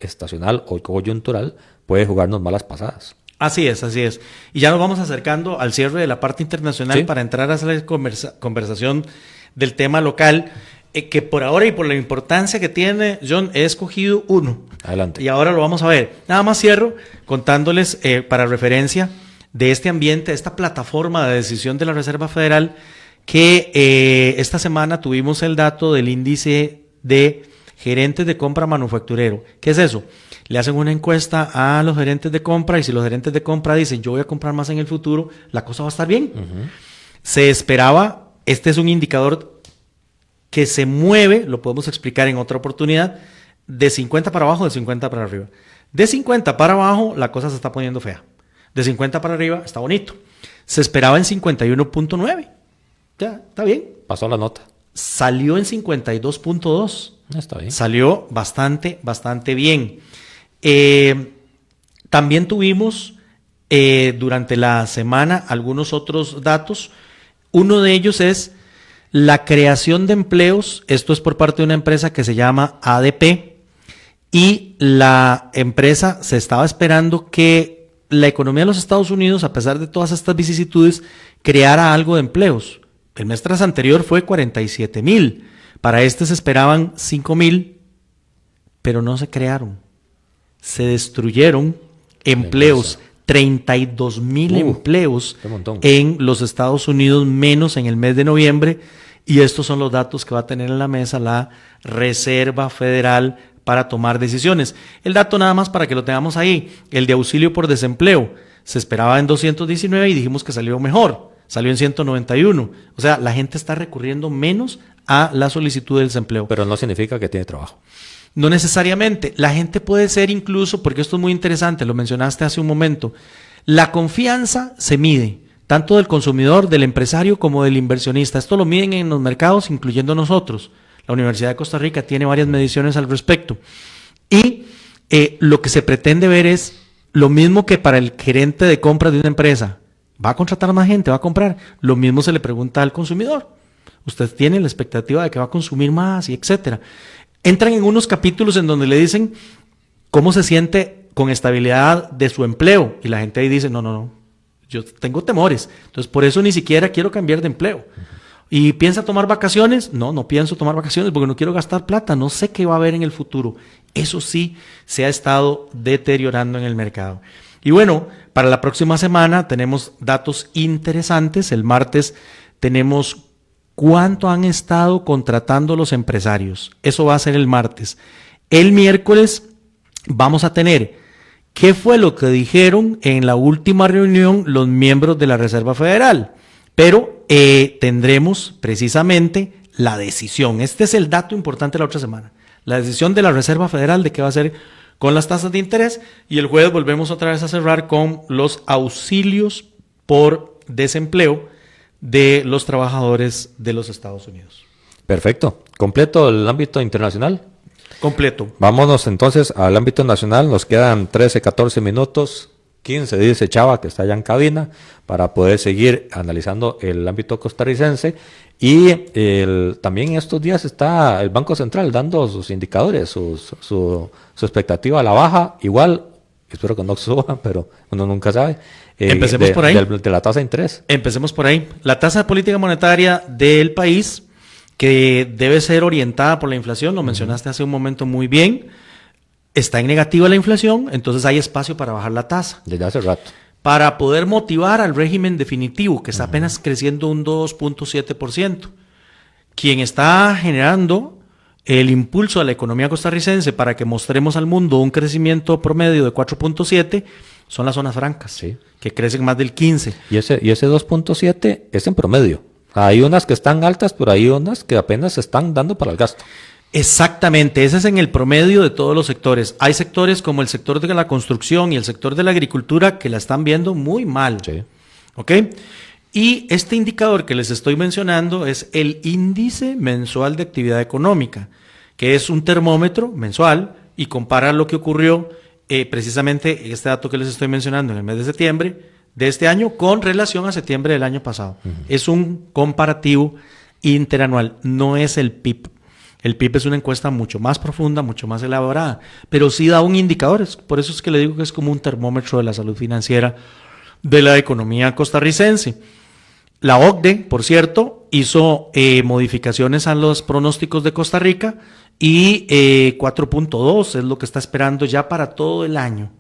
estacional o coyuntural puede jugarnos malas pasadas. Así es, así es. Y ya nos vamos acercando al cierre de la parte internacional, sí, para entrar a hacer conversación del tema local, que por ahora y por la importancia que tiene, John, he escogido uno. Adelante. Y ahora lo vamos a ver. Nada más cierro contándoles para referencia de este ambiente, de esta plataforma de decisión de la Reserva Federal, que esta semana tuvimos el dato del índice de gerentes de compra manufacturero. ¿Qué es eso? Le hacen una encuesta a los gerentes de compra y si los gerentes de compra dicen yo voy a comprar más en el futuro, la cosa va a estar bien. Uh-huh. Se esperaba, este es un indicador que se mueve, lo podemos explicar en otra oportunidad, de 50 para abajo, de 50 para arriba. De 50 para abajo la cosa se está poniendo fea. De 50 para arriba está bonito. Se esperaba en 51.9. Ya, está bien. Pasó la nota. Salió en 52.2. Está bien. Salió bastante bien. También tuvimos durante la semana algunos otros datos. Uno de ellos es la creación de empleos. Esto es por parte de una empresa que se llama ADP, y la empresa se estaba esperando que la economía de los Estados Unidos, a pesar de todas estas vicisitudes, creara algo de empleos. El mes tras anterior fue 47,000. Para este se esperaban 5,000, pero no se crearon. Se destruyeron empleos, 32,000 empleos en los Estados Unidos, menos en el mes de noviembre, y estos son los datos que va a tener en la mesa la Reserva Federal para tomar decisiones. El dato nada más para que lo tengamos ahí, el de auxilio por desempleo, se esperaba en 219 y dijimos que salió mejor, salió en 191, o sea, la gente está recurriendo menos a la solicitud del desempleo. Pero no significa que tiene trabajo. No necesariamente. La gente puede ser incluso, porque esto es muy interesante, lo mencionaste hace un momento, la confianza se mide, tanto del consumidor, del empresario, como del inversionista. Esto lo miden en los mercados, incluyendo nosotros. La Universidad de Costa Rica tiene varias mediciones al respecto. Y lo que se pretende ver es lo mismo que para el gerente de compras de una empresa. ¿Va a contratar más gente? ¿Va a comprar? Lo mismo se le pregunta al consumidor. Usted tiene la expectativa de que va a consumir más y etcétera. Entran en unos capítulos en donde le dicen cómo se siente con estabilidad de su empleo. Y la gente ahí dice, no, yo tengo temores. Entonces, por eso ni siquiera quiero cambiar de empleo. ¿Y piensa tomar vacaciones? No pienso tomar vacaciones porque no quiero gastar plata. No sé qué va a haber en el futuro. Eso sí se ha estado deteriorando en el mercado. Y bueno, para la próxima semana tenemos datos interesantes. El martes tenemos cuánto han estado contratando los empresarios. Eso va a ser el martes. El miércoles vamos a tener qué fue lo que dijeron en la última reunión los miembros de la Reserva Federal. Pero tendremos precisamente la decisión. Este es el dato importante de la otra semana. La decisión de la Reserva Federal de qué va a hacer con las tasas de interés. Y el jueves volvemos otra vez a cerrar con los auxilios por desempleo de los trabajadores de los Estados Unidos. Perfecto. ¿Completo el ámbito internacional? Completo. Vámonos entonces al ámbito nacional. Nos quedan 13, 14 minutos. 15, dice Chava, que está allá en cabina, para poder seguir analizando el ámbito costarricense. Y también en estos días está el Banco Central dando sus indicadores, su expectativa a la baja. Igual, espero que no suba, pero uno nunca sabe. Empecemos por ahí. De la tasa de interés. Empecemos por ahí. La tasa de política monetaria del país, que debe ser orientada por la inflación, lo mencionaste hace un momento muy bien. Está en negativa la inflación, entonces hay espacio para bajar la tasa. Desde hace rato. Para poder motivar al régimen definitivo, que está apenas creciendo un 2.7%. Quien está generando el impulso a la economía costarricense para que mostremos al mundo un crecimiento promedio de 4.7 son las zonas francas, sí, que crecen más del 15%. Y ese 2.7 es en promedio. Hay unas que están altas, pero hay unas que apenas se están dando para el gasto. Exactamente, ese es en el promedio de todos los sectores. Hay sectores como el sector de la construcción y el sector de la agricultura que la están viendo muy mal. Sí. ¿Ok? Y este indicador que les estoy mencionando es el índice mensual de actividad económica, que es un termómetro mensual y compara lo que ocurrió precisamente este dato que les estoy mencionando en el mes de septiembre de este año con relación a septiembre del año pasado. Es un comparativo interanual, no es el PIB. El PIB es una encuesta mucho más profunda, mucho más elaborada, pero sí da un indicador. Por eso es que le digo que es como un termómetro de la salud financiera de la economía costarricense. La OCDE, por cierto, hizo modificaciones a los pronósticos de Costa Rica y 4.2 es lo que está esperando ya para todo el año.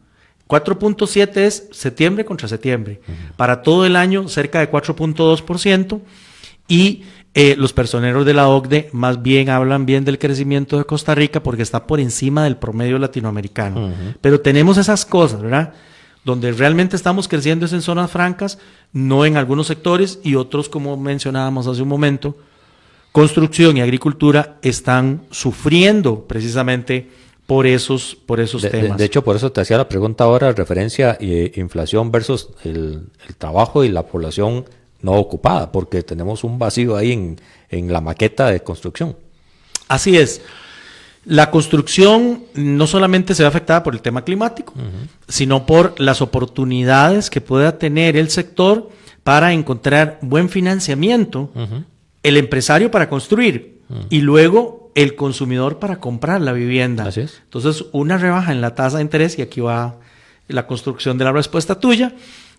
4.7 es septiembre contra septiembre. Para todo el año, cerca de 4.2%. Y los personeros de la OCDE más bien hablan bien del crecimiento de Costa Rica porque está por encima del promedio latinoamericano. Pero tenemos esas cosas, ¿verdad? Donde realmente estamos creciendo es en zonas francas, no en algunos sectores, y otros, como mencionábamos hace un momento, construcción y agricultura están sufriendo precisamente por esos temas. De hecho, por eso te hacía la pregunta ahora, referencia inflación versus el trabajo y la población no ocupada, porque tenemos un vacío ahí en la maqueta de construcción. Así es. La construcción no solamente se ve afectada por el tema climático, sino por las oportunidades que pueda tener el sector para encontrar buen financiamiento, el empresario para construir y luego el consumidor para comprar la vivienda. Así es. Entonces, una rebaja en la tasa de interés, y aquí va la construcción de la respuesta tuya,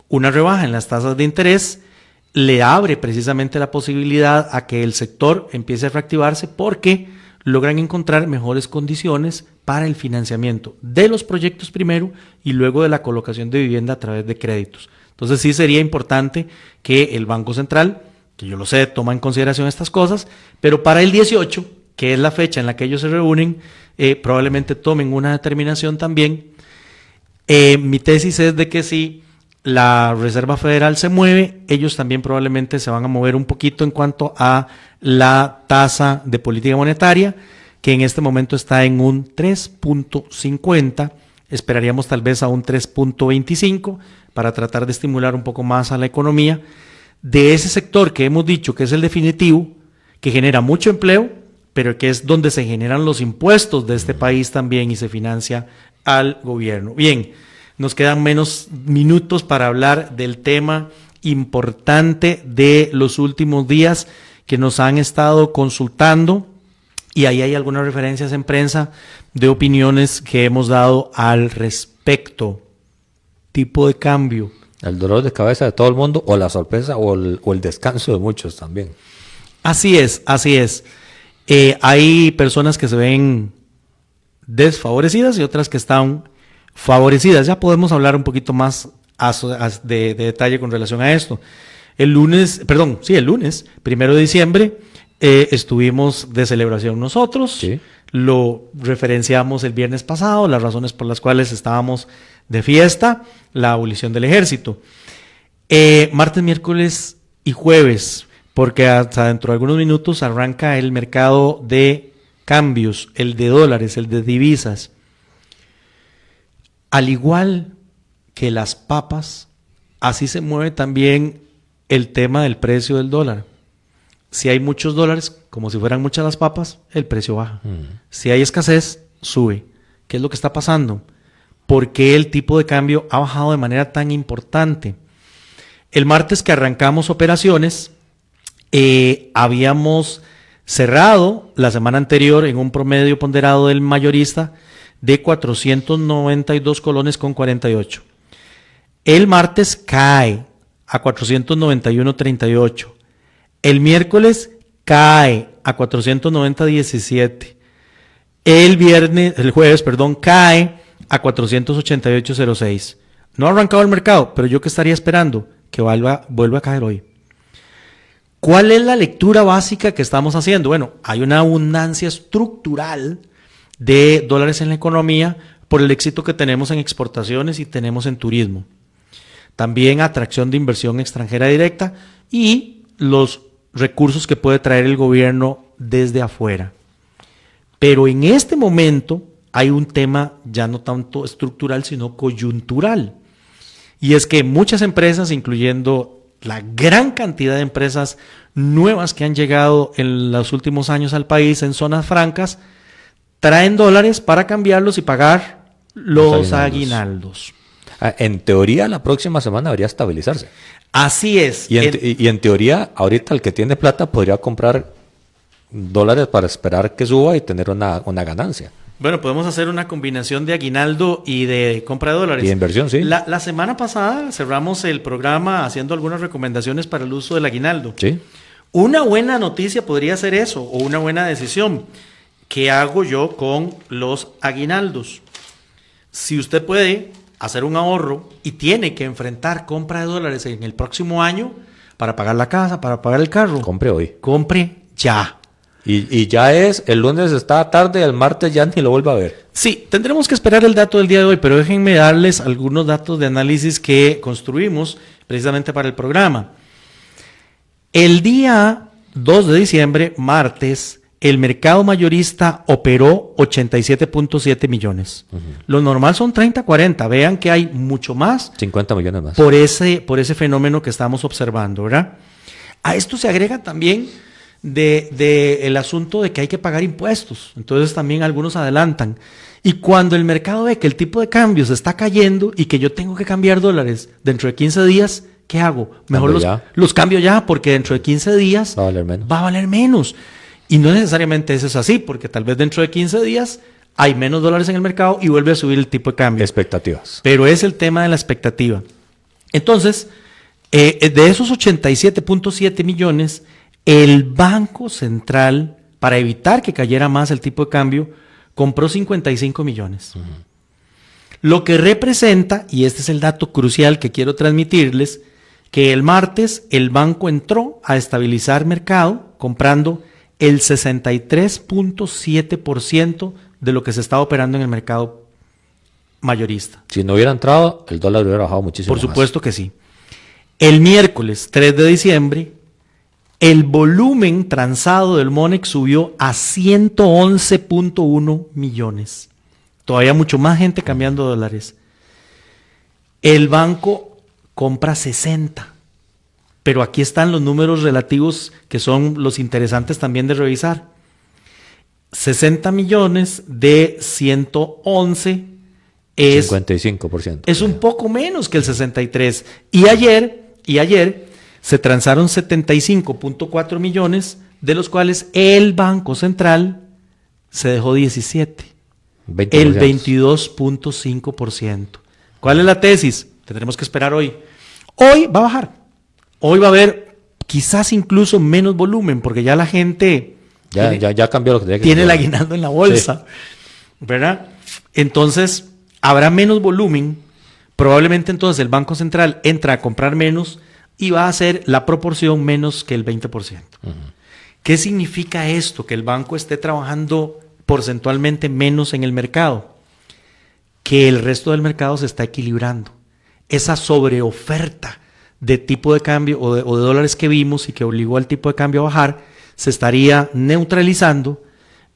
una rebaja en las tasas de interés le abre precisamente la posibilidad a que el sector empiece a reactivarse porque logran encontrar mejores condiciones para el financiamiento de los proyectos primero y luego de la colocación de vivienda a través de créditos. Entonces sí sería importante que el Banco Central, que yo lo sé, toma en consideración estas cosas, pero para el 18, que es la fecha en la que ellos se reúnen, probablemente tomen una determinación también. Mi tesis es de que sí, la Reserva Federal se mueve, ellos también probablemente se van a mover un poquito en cuanto a la tasa de política monetaria, que en este momento está en un 3.50, esperaríamos tal vez a un 3.25 para tratar de estimular un poco más a la economía de ese sector que hemos dicho que es el definitivo, que genera mucho empleo, pero que es donde se generan los impuestos de este país también y se financia al gobierno. Bien, nos quedan menos minutos para hablar del tema importante de los últimos días que nos han estado consultando, y ahí hay algunas referencias en prensa de opiniones que hemos dado al respecto. Tipo de cambio. El dolor de cabeza de todo el mundo, o la sorpresa, o el descanso de muchos también. Así es, así es. Hay personas que se ven desfavorecidas y otras que están favorecidas. Ya podemos hablar un poquito más de detalle con relación a esto. El lunes, 1 de diciembre, estuvimos de celebración nosotros. Sí. Lo referenciamos el viernes pasado, las razones por las cuales estábamos de fiesta, la abolición del ejército. Martes, miércoles y jueves, porque hasta dentro de algunos minutos arranca el mercado de cambios, el de dólares, el de divisas. Al igual que las papas, así se mueve también el tema del precio del dólar. Si hay muchos dólares, como si fueran muchas las papas, el precio baja. Si hay escasez, sube. ¿Qué es lo que está pasando? ¿Por qué el tipo de cambio ha bajado de manera tan importante? El martes que arrancamos operaciones, habíamos cerrado la semana anterior en un promedio ponderado del mayorista de 492 colones con 48. El martes cae a 491.38. El miércoles cae a 490.17. El jueves, cae a 488.06. No ha arrancado el mercado, pero yo que estaría esperando que vuelva a caer hoy. ¿Cuál es la lectura básica que estamos haciendo? Bueno, hay una abundancia estructural de dólares en la economía por el éxito que tenemos en exportaciones y tenemos en turismo. También atracción de inversión extranjera directa y los recursos que puede traer el gobierno desde afuera. Pero en este momento hay un tema ya no tanto estructural, sino coyuntural. Y es que muchas empresas, incluyendo la gran cantidad de empresas nuevas que han llegado en los últimos años al país en zonas francas, traen dólares para cambiarlos y pagar los aguinaldos. En teoría, la próxima semana debería estabilizarse. Así es. Y en teoría, ahorita el que tiene plata podría comprar dólares para esperar que suba y tener una ganancia. Bueno, podemos hacer una combinación de aguinaldo y de compra de dólares. Y de inversión, sí. La semana pasada cerramos el programa haciendo algunas recomendaciones para el uso del aguinaldo. Sí. Una buena noticia podría ser eso, o una buena decisión. ¿Qué hago yo con los aguinaldos? Si usted puede hacer un ahorro y tiene que enfrentar compra de dólares en el próximo año para pagar la casa, para pagar el carro, compre hoy. Compre ya. Y ya el lunes está tarde, el martes ya ni lo vuelva a ver. Sí, tendremos que esperar el dato del día de hoy, pero déjenme darles algunos datos de análisis que construimos precisamente para el programa. El día 2 de diciembre, martes, el mercado mayorista operó 87.7 millones. Lo normal son 30-40. Vean que hay mucho más. 50 millones más. Por ese fenómeno que estamos observando, ¿verdad? A esto se agrega también de el asunto de que hay que pagar impuestos. Entonces también algunos adelantan. Y cuando el mercado ve que el tipo de cambio se está cayendo y que yo tengo que cambiar dólares dentro de 15 días, ¿qué hago? Mejor los cambio ya, porque dentro de 15 días va a valer menos. Y no necesariamente eso es así, porque tal vez dentro de 15 días hay menos dólares en el mercado y vuelve a subir el tipo de cambio. Expectativas. Pero es el tema de la expectativa. Entonces, de esos 87.7 millones, el Banco Central, para evitar que cayera más el tipo de cambio, compró 55 millones. Lo que representa, y este es el dato crucial que quiero transmitirles, que el martes el banco entró a estabilizar mercado comprando el 63.7% de lo que se está operando en el mercado mayorista. Si no hubiera entrado, el dólar hubiera bajado muchísimo Por supuesto que sí. El miércoles 3 de diciembre, el volumen transado del Monex subió a 111.1 millones. Todavía mucho más gente cambiando dólares. El banco compra 60. Pero aquí están los números relativos que son los interesantes también de revisar. 60 millones de 111 es 55%. Es un poco menos que el 63. Y ayer se transaron 75.4 millones, de los cuales el Banco Central se dejó 17. 20%. El 22.5%. ¿Cuál es la tesis? Tendremos que esperar hoy. Hoy va a bajar. Hoy va a haber quizás incluso menos volumen, porque ya la gente ya cambió lo que tenía que tiene el cambiar. aguinaldo en la bolsa, ¿verdad? Entonces, habrá menos volumen. Probablemente entonces el Banco Central entra a comprar menos y va a hacer la proporción menos que el 20%. Uh-huh. ¿Qué significa esto? Que el banco esté trabajando porcentualmente menos en el mercado. Que el resto del mercado se está equilibrando. Esa sobreoferta de tipo de cambio o de dólares que vimos y que obligó al tipo de cambio a bajar, se estaría neutralizando.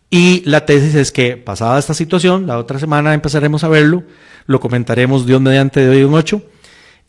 Y la tesis es que, pasada esta situación, la otra semana empezaremos a verlo, lo comentaremos Dios mediante de hoy en 8,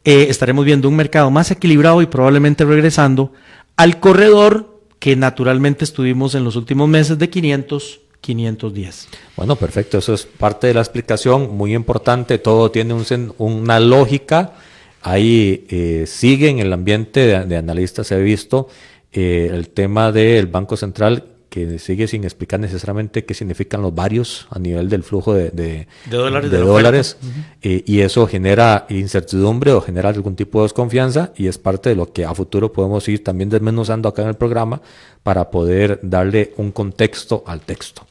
estaremos viendo un mercado más equilibrado y probablemente regresando al corredor que naturalmente estuvimos en los últimos meses de 500, 510. Bueno, perfecto, eso es parte de la explicación, muy importante, todo tiene una lógica, ahí sigue en el ambiente de analistas, he visto el tema del Banco Central, que sigue sin explicar necesariamente qué significan los varios a nivel del flujo de dólares. Y eso genera incertidumbre o genera algún tipo de desconfianza, y es parte de lo que a futuro podemos ir también desmenuzando acá en el programa para poder darle un contexto al texto.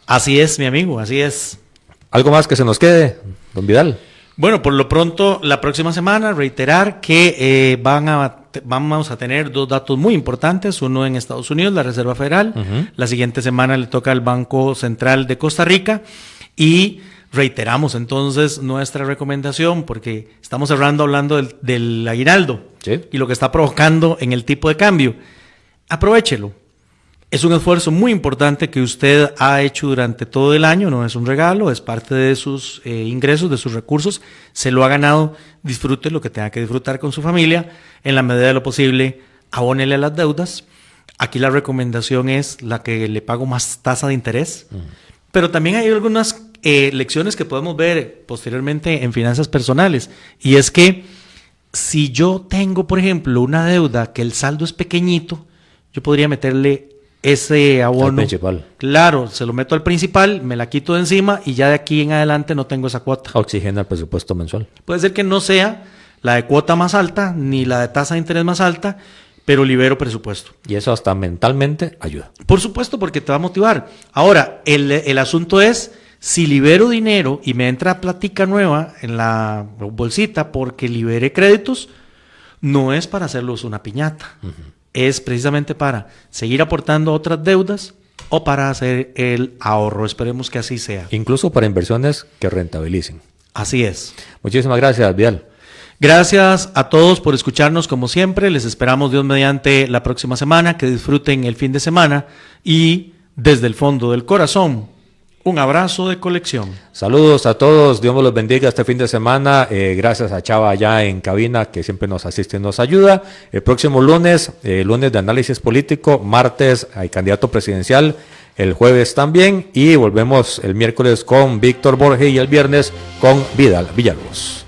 Así es, mi amigo, así es. ¿Algo más que se nos quede, don Vidal? Bueno, por lo pronto, la próxima semana, reiterar que vamos a tener dos datos muy importantes, uno en Estados Unidos, la Reserva Federal, la siguiente semana le toca al Banco Central de Costa Rica, y reiteramos entonces nuestra recomendación, porque estamos cerrando hablando del aguinaldo, ¿sí?, y lo que está provocando en el tipo de cambio. Aprovéchelo. Es un esfuerzo muy importante que usted ha hecho durante todo el año, no es un regalo, es parte de sus ingresos, de sus recursos, se lo ha ganado, disfrute lo que tenga que disfrutar con su familia, en la medida de lo posible, abónele a las deudas. Aquí la recomendación es la que le pago más tasa de interés, pero también hay algunas lecciones que podemos ver posteriormente en finanzas personales, y es que si yo tengo, por ejemplo, una deuda que el saldo es pequeñito, yo podría meterle ese abono, al principal. Claro, se lo meto al principal, me la quito de encima y ya de aquí en adelante no tengo esa cuota. Oxigena el presupuesto mensual. Puede ser que no sea la de cuota más alta ni la de tasa de interés más alta, pero libero presupuesto. Y eso hasta mentalmente ayuda. Por supuesto, porque te va a motivar. Ahora, el asunto es, si libero dinero y me entra plática nueva en la bolsita porque liberé créditos, no es para hacerlos una piñata. Es precisamente para seguir aportando otras deudas o para hacer el ahorro. Esperemos que así sea. Incluso para inversiones que rentabilicen. Así es. Muchísimas gracias, Vidal. Gracias a todos por escucharnos como siempre. Les esperamos Dios mediante la próxima semana. Que disfruten el fin de semana y desde el fondo del corazón, un abrazo de colección. Saludos a todos, Dios los bendiga este fin de semana. Gracias a Chava allá en cabina que siempre nos asiste y nos ayuda. El próximo lunes, lunes de análisis político, martes hay candidato presidencial, el jueves también, y volvemos el miércoles con Víctor Borges y el viernes con Vidal Villalobos.